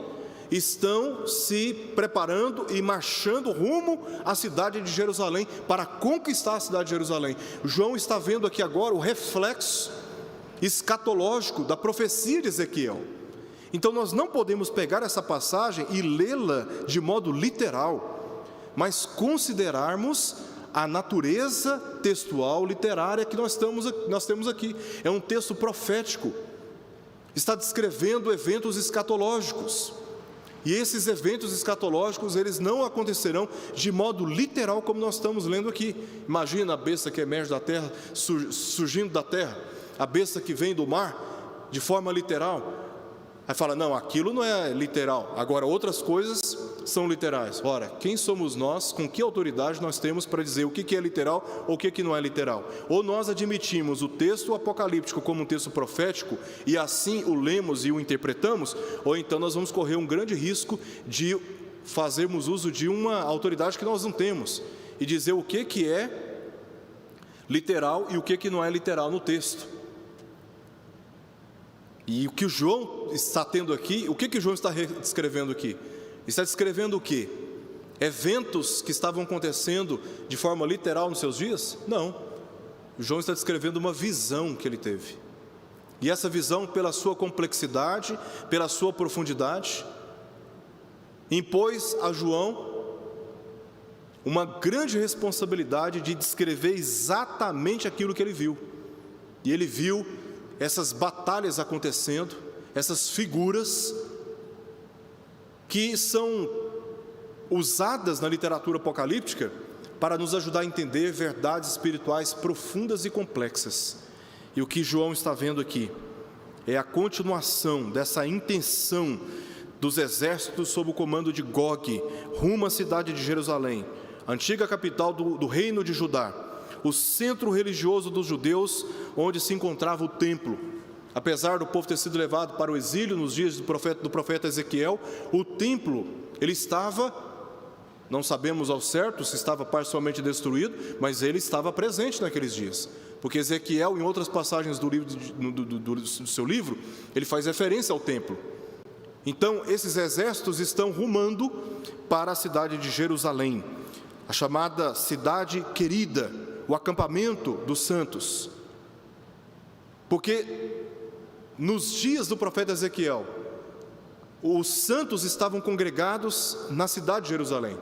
estão se preparando e marchando rumo à cidade de Jerusalém, para conquistar a cidade de Jerusalém. João está vendo aqui agora o reflexo escatológico da profecia de Ezequiel. Então nós não podemos pegar essa passagem e lê-la de modo literal, mas considerarmos a natureza textual literária que nós temos aqui. É um texto profético, está descrevendo eventos escatológicos. E esses eventos escatológicos, eles não acontecerão de modo literal como nós estamos lendo aqui. Imagina a besta que emerge da terra, surgindo da terra, a besta que vem do mar, de forma literal. Aí fala, não, aquilo não é literal, agora outras coisas são literais. Ora, quem somos nós, com que autoridade nós temos para dizer o que é literal ou o que não é literal? Ou nós admitimos o texto apocalíptico como um texto profético e assim o lemos e o interpretamos, ou então nós vamos correr um grande risco de fazermos uso de uma autoridade que nós não temos e dizer o que é literal e o que não é literal no texto. E o que João está tendo aqui, o que João está descrevendo aqui? Está descrevendo o quê? Eventos que estavam acontecendo de forma literal nos seus dias? Não. João está descrevendo uma visão que ele teve. E essa visão, pela sua complexidade, pela sua profundidade, impôs a João uma grande responsabilidade de descrever exatamente aquilo que ele viu. E ele viu essas batalhas acontecendo, essas figuras que são usadas na literatura apocalíptica para nos ajudar a entender verdades espirituais profundas e complexas. E o que João está vendo aqui é a continuação dessa intenção dos exércitos sob o comando de Gog, rumo à cidade de Jerusalém, antiga capital do reino de Judá, o centro religioso dos judeus, onde se encontrava o templo. Apesar do povo ter sido levado para o exílio nos dias do profeta Ezequiel, o templo, ele estava, não sabemos ao certo se estava parcialmente destruído, mas ele estava presente naqueles dias, porque Ezequiel, em outras passagens do seu livro, ele faz referência ao templo. Então, esses exércitos estão rumando para a cidade de Jerusalém, a chamada cidade querida, o acampamento dos santos, porque nos dias do profeta Ezequiel, os santos estavam congregados na cidade de Jerusalém,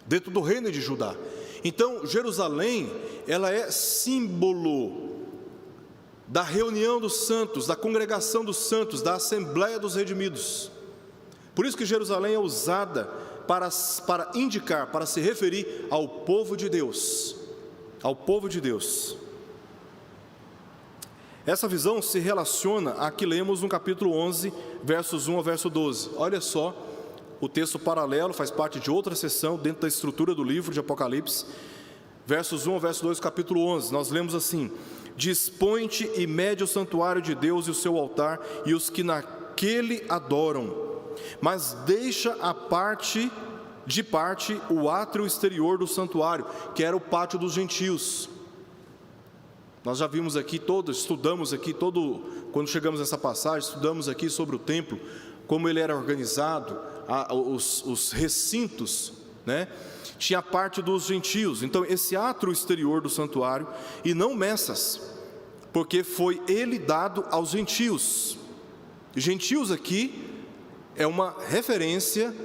dentro do reino de Judá. Então, Jerusalém, ela é símbolo da reunião dos santos, da congregação dos santos, da Assembleia dos Redimidos. Por isso que Jerusalém é usada para indicar, para se referir ao povo de Deus, ao povo de Deus. Essa visão se relaciona à que lemos no capítulo 11, versos 1 ao verso 12. Olha só, o texto paralelo faz parte de outra seção dentro da estrutura do livro de Apocalipse. Versos 1 ao verso 2 do capítulo 11, nós lemos assim: dispõe-te e mede o santuário de Deus e o seu altar e os que naquele adoram, mas deixa de parte o átrio exterior do santuário, que era o pátio dos gentios. Nós já vimos aqui estudamos aqui quando chegamos nessa passagem, estudamos aqui sobre o templo, como ele era organizado, os recintos, né? Tinha a parte dos gentios. Então esse átrio exterior do santuário, e não Messas, porque foi ele dado aos gentios. Gentios aqui é uma referência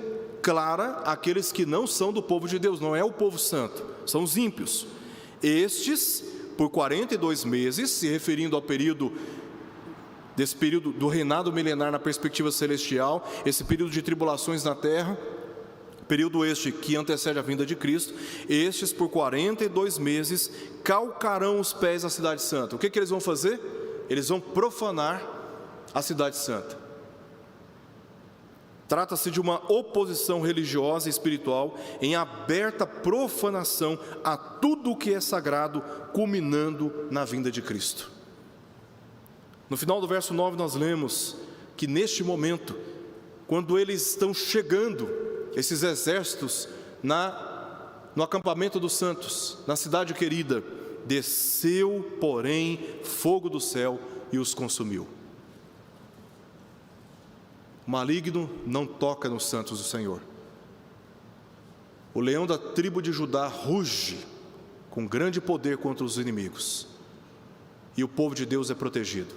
clara àqueles que não são do povo de Deus, não é o povo santo, são os ímpios. Estes, por 42 meses, se referindo ao período do reinado milenar na perspectiva celestial, esse período de tribulações na terra, período este que antecede a vinda de Cristo, estes por 42 meses calcarão os pés da cidade santa. O que eles vão fazer? Eles vão profanar a cidade santa. Trata-se de uma oposição religiosa e espiritual em aberta profanação a tudo o que é sagrado, culminando na vinda de Cristo. No final do verso 9 nós lemos que neste momento, quando eles estão chegando, esses exércitos, no acampamento dos santos, na cidade querida, desceu, porém, fogo do céu e os consumiu. O maligno não toca nos santos do Senhor. O leão da tribo de Judá ruge com grande poder contra os inimigos, e o povo de Deus é protegido.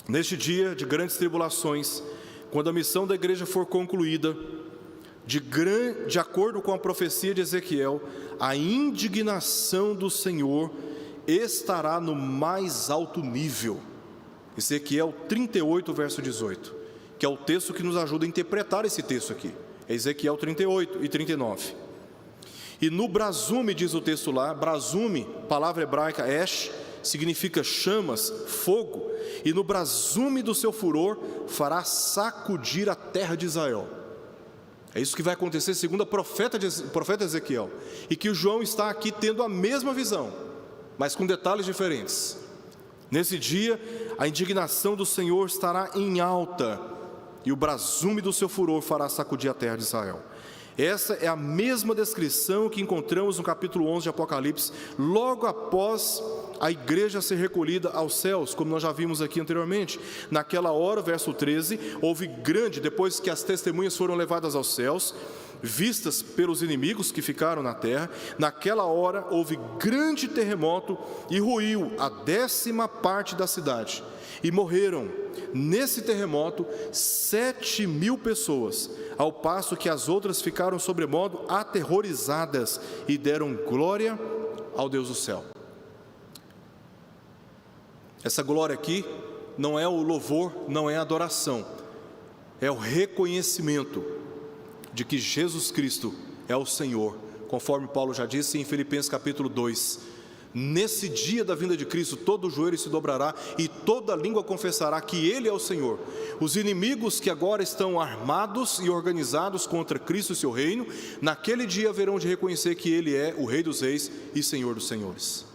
Neste dia de grandes tribulações, quando a missão da igreja for concluída, de acordo com a profecia de Ezequiel, a indignação do Senhor estará no mais alto nível. Ezequiel 38, verso 18, que é o texto que nos ajuda a interpretar esse texto aqui. É Ezequiel 38 e 39. E no brasume, diz o texto lá, brasume, palavra hebraica esh, significa chamas, fogo, e no brasume do seu furor fará sacudir a terra de Israel. É isso que vai acontecer segundo o profeta Ezequiel, e que o João está aqui tendo a mesma visão, mas com detalhes diferentes. Nesse dia, a indignação do Senhor estará em alta, e o brasume do seu furor fará sacudir a terra de Israel. Essa é a mesma descrição que encontramos no capítulo 11 de Apocalipse, logo após a igreja ser recolhida aos céus, como nós já vimos aqui anteriormente. Naquela hora, verso 13, depois que as testemunhas foram levadas aos céus, vistas pelos inimigos que ficaram na terra, naquela hora houve grande terremoto e ruiu a 10ª parte da cidade, e morreram nesse terremoto 7.000 pessoas, ao passo que as outras ficaram sobremodo aterrorizadas e deram glória ao Deus do céu. Essa glória aqui não é o louvor, não é a adoração, é o reconhecimento de que Jesus Cristo é o Senhor, conforme Paulo já disse em Filipenses capítulo 2, nesse dia da vinda de Cristo, todo joelho se dobrará e toda língua confessará que Ele é o Senhor. Os inimigos que agora estão armados e organizados contra Cristo e seu reino, naquele dia haverão de reconhecer que Ele é o Rei dos reis e Senhor dos senhores.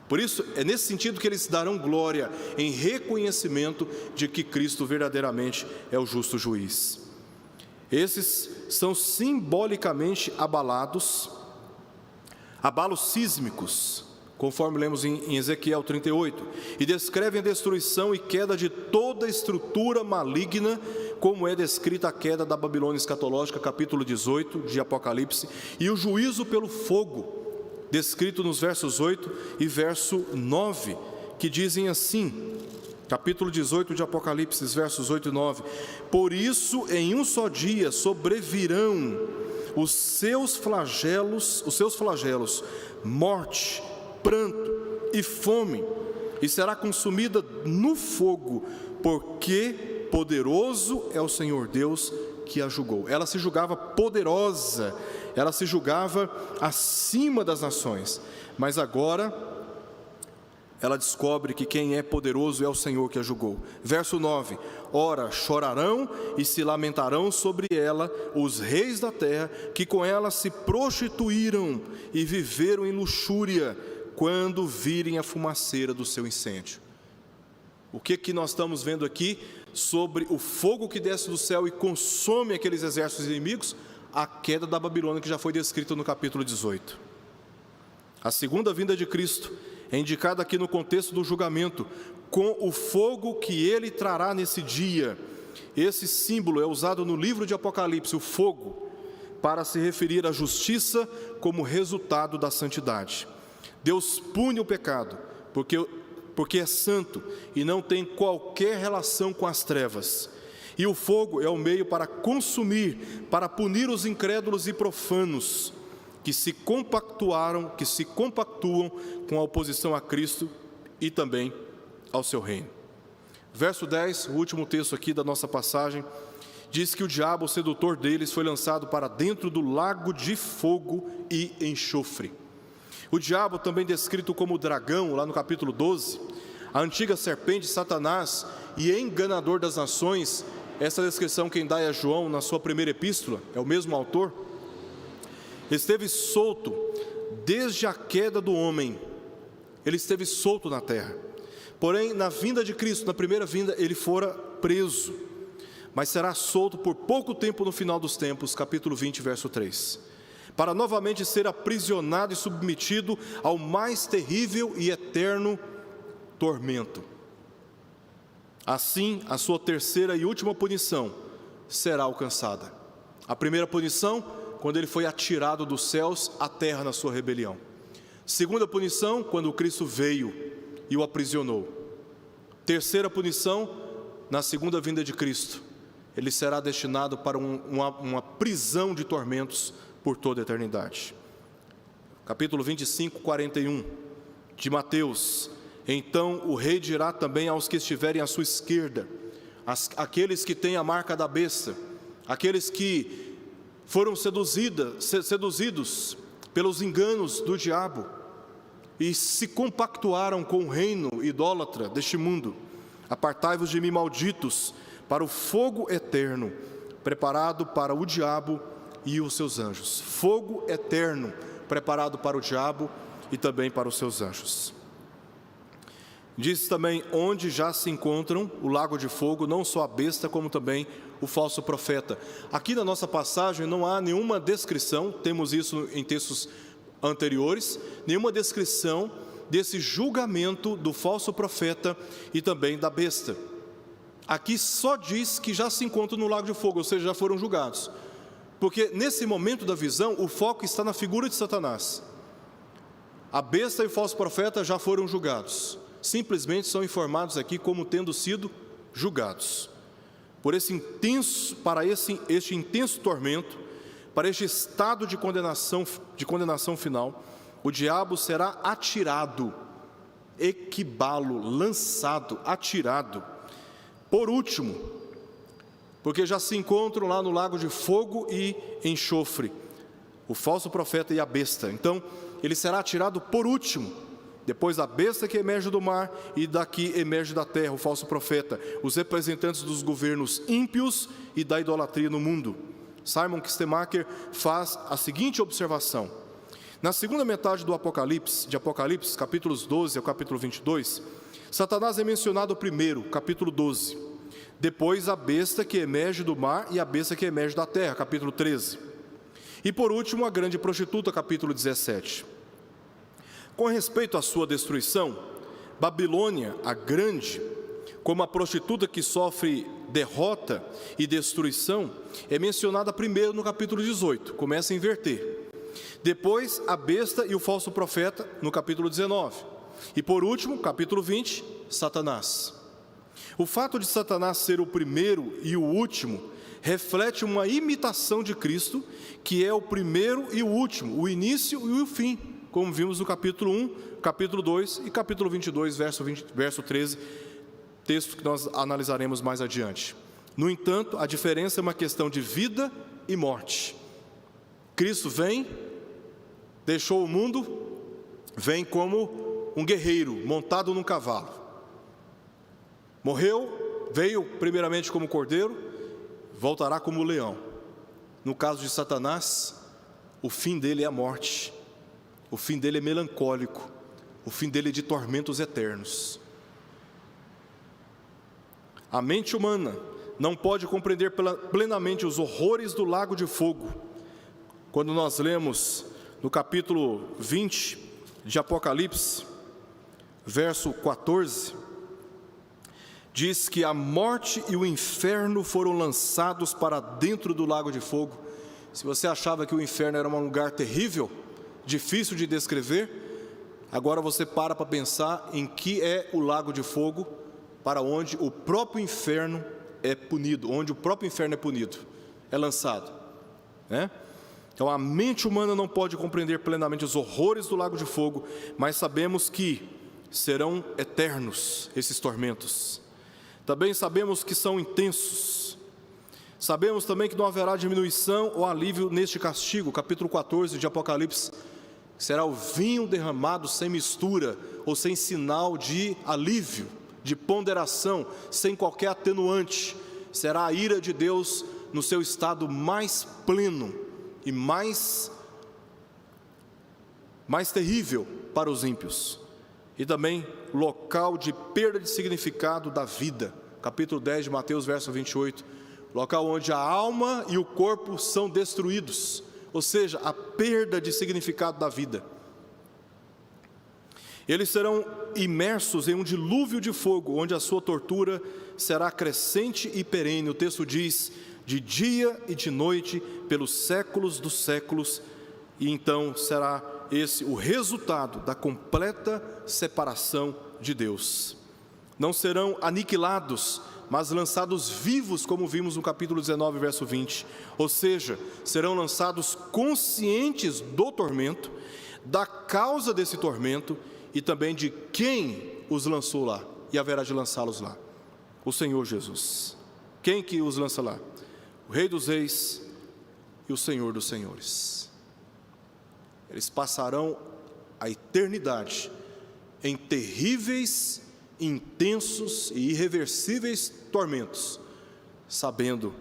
Por isso, é nesse sentido que eles darão glória, em reconhecimento de que Cristo verdadeiramente é o justo juiz. Esses são simbolicamente abalos sísmicos, conforme lemos em Ezequiel 38, e descrevem a destruição e queda de toda a estrutura maligna, como é descrita a queda da Babilônia escatológica, capítulo 18 de Apocalipse, e o juízo pelo fogo, descrito nos versos 8 e verso 9, que dizem assim, capítulo 18 de Apocalipse, versos 8 e 9: por isso em um só dia sobrevirão os seus flagelos, morte, pranto e fome, e será consumida no fogo, porque poderoso é o Senhor Deus que a julgou. Ela se julgava poderosa, ela se julgava acima das nações, mas agora ela descobre que quem é poderoso é o Senhor que a julgou. Verso 9: ora, chorarão e se lamentarão sobre ela os reis da terra, que com ela se prostituíram e viveram em luxúria, quando virem a fumaceira do seu incêndio. O que nós estamos vendo aqui sobre o fogo que desce do céu e consome aqueles exércitos inimigos? A queda da Babilônia, que já foi descrita no capítulo 18. A segunda vinda de Cristo é indicada aqui no contexto do julgamento, com o fogo que ele trará nesse dia. Esse símbolo é usado no livro de Apocalipse, o fogo, para se referir à justiça como resultado da santidade. Deus pune o pecado, porque é santo e não tem qualquer relação com as trevas. E o fogo é o meio para consumir, para punir os incrédulos e profanos, que se compactuam com a oposição a Cristo e também ao seu reino. Verso 10, o último texto aqui da nossa passagem, diz que o diabo, o sedutor deles, foi lançado para dentro do lago de fogo e enxofre. O diabo, também descrito como dragão, lá no capítulo 12, a antiga serpente, Satanás, e enganador das nações, essa descrição quem dá é João na sua primeira epístola, é o mesmo autor, esteve solto desde a queda do homem, ele esteve solto na terra. Porém, na vinda de Cristo, na primeira vinda, ele fora preso, mas será solto por pouco tempo no final dos tempos, capítulo 20, verso 3, para novamente ser aprisionado e submetido ao mais terrível e eterno tormento. Assim, a sua terceira e última punição será alcançada. A primeira punição, quando ele foi atirado dos céus à terra na sua rebelião. Segunda punição, quando Cristo veio e o aprisionou. Terceira punição, na segunda vinda de Cristo, ele será destinado para uma prisão de tormentos por toda a eternidade. Capítulo 25, 41 de Mateus. Então o rei dirá também aos que estiverem à sua esquerda, aqueles que têm a marca da besta, aqueles que foram seduzidos pelos enganos do diabo e se compactuaram com o reino idólatra deste mundo: apartai-vos de mim, malditos, para o fogo eterno, preparado para o diabo e os seus anjos. Fogo eterno, preparado para o diabo e também para os seus anjos. Diz também onde já se encontram o lago de fogo, não só a besta, como também o falso profeta. Aqui na nossa passagem não há nenhuma descrição, temos isso em textos anteriores, nenhuma descrição desse julgamento do falso profeta e também da besta. Aqui só diz que já se encontram no lago de fogo, ou seja, já foram julgados. Porque nesse momento da visão, o foco está na figura de Satanás. A besta e o falso profeta já foram julgados. Simplesmente são informados aqui como tendo sido julgados. Por este intenso tormento, para este estado de condenação final, o diabo será atirado, equibalo, lançado, atirado. Por último, porque já se encontram lá no lago de fogo e enxofre, o falso profeta e a besta. Então, ele será atirado por último, depois da besta que emerge do mar e daqui emerge da terra, o falso profeta, os representantes dos governos ímpios e da idolatria no mundo. Simon Kistemaker faz a seguinte observação: na segunda metade do Apocalipse, capítulos 12 ao capítulo 22, Satanás é mencionado primeiro, capítulo 12. Depois a besta que emerge do mar e a besta que emerge da terra, capítulo 13. E por último a grande prostituta, capítulo 17. Com respeito à sua destruição, Babilônia, a grande, como a prostituta que sofre derrota e destruição, é mencionada primeiro no capítulo 18, começa a inverter. Depois a besta e o falso profeta no capítulo 19. E por último, capítulo 20, Satanás. O fato de Satanás ser o primeiro e o último reflete uma imitação de Cristo, que é o primeiro e o último, o início e o fim, como vimos no capítulo 1, capítulo 2 e capítulo 22, verso 13, texto que nós analisaremos mais adiante. No entanto, a diferença é uma questão de vida e morte. Cristo vem, deixou o mundo, vem como um guerreiro montado num cavalo. Morreu, veio primeiramente como cordeiro, voltará como leão. No caso de Satanás, o fim dele é a morte. O fim dele é melancólico, o fim dele é de tormentos eternos. A mente humana não pode compreender plenamente os horrores do lago de fogo. Quando nós lemos no capítulo 20 de Apocalipse, verso 14, diz que a morte e o inferno foram lançados para dentro do lago de fogo. Se você achava que o inferno era um lugar terrível, difícil de descrever, agora você para pensar em que é o lago de fogo, para onde o próprio inferno é punido, onde o próprio inferno é punido, é lançado, né? Então a mente humana não pode compreender plenamente os horrores do lago de fogo, mas sabemos que serão eternos esses tormentos. Também sabemos que são intensos. Sabemos também que não haverá diminuição ou alívio neste castigo. Capítulo 14 de Apocalipse, será o vinho derramado sem mistura ou sem sinal de alívio, de ponderação, sem qualquer atenuante. Será a ira de Deus no seu estado mais pleno e mais terrível para os ímpios. E também local de perda de significado da vida. Capítulo 10 de Mateus, verso 28. Local onde a alma e o corpo são destruídos, ou seja, a perda de significado da vida. Eles serão imersos em um dilúvio de fogo, onde a sua tortura será crescente e perene. O texto diz, de dia e de noite, pelos séculos dos séculos. E então será esse o resultado da completa separação de Deus. Não serão aniquilados, mas lançados vivos, como vimos no capítulo 19, verso 20. Ou seja, serão lançados conscientes do tormento, da causa desse tormento e também de quem os lançou lá e haverá de lançá-los lá: o Senhor Jesus. Quem que os lança lá? O Rei dos Reis e o Senhor dos Senhores. Eles passarão a eternidade em terríveis, intensos e irreversíveis tormentos, sabendo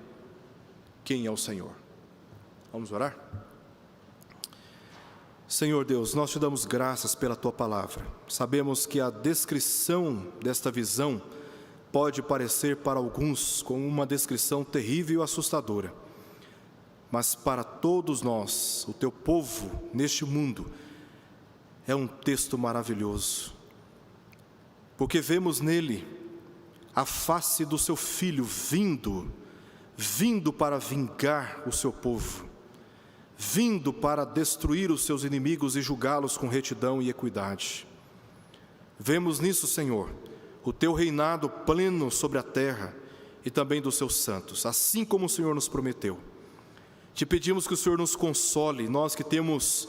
quem é o Senhor. Vamos orar? Senhor Deus, nós te damos graças pela tua palavra. Sabemos que a descrição desta visão pode parecer para alguns como uma descrição terrível e assustadora, mas para todos nós, o teu povo neste mundo, é um texto maravilhoso, porque vemos nele a face do seu Filho vindo para vingar o seu povo, vindo para destruir os seus inimigos e julgá-los com retidão e equidade. Vemos nisso, Senhor, o teu reinado pleno sobre a terra e também dos seus santos, assim como o Senhor nos prometeu. Te pedimos que o Senhor nos console, nós que temos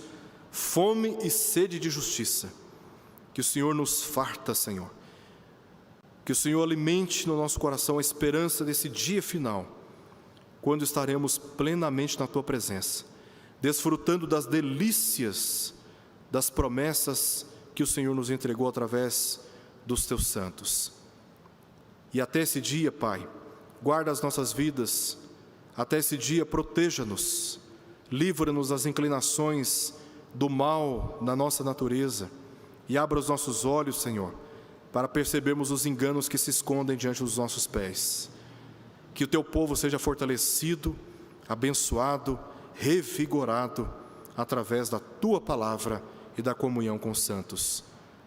fome e sede de justiça, que o Senhor nos farta, Senhor, que o Senhor alimente no nosso coração a esperança desse dia final, quando estaremos plenamente na tua presença, desfrutando das delícias das promessas que o Senhor nos entregou através dos teus santos. E até esse dia, Pai, guarda as nossas vidas. Até esse dia, proteja-nos, livra-nos das inclinações do mal na nossa natureza e abra os nossos olhos, Senhor, para percebermos os enganos que se escondem diante dos nossos pés. Que o teu povo seja fortalecido, abençoado, revigorado através da tua palavra e da comunhão com os santos.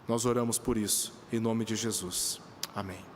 Nós oramos por isso, em nome de Jesus. Amém.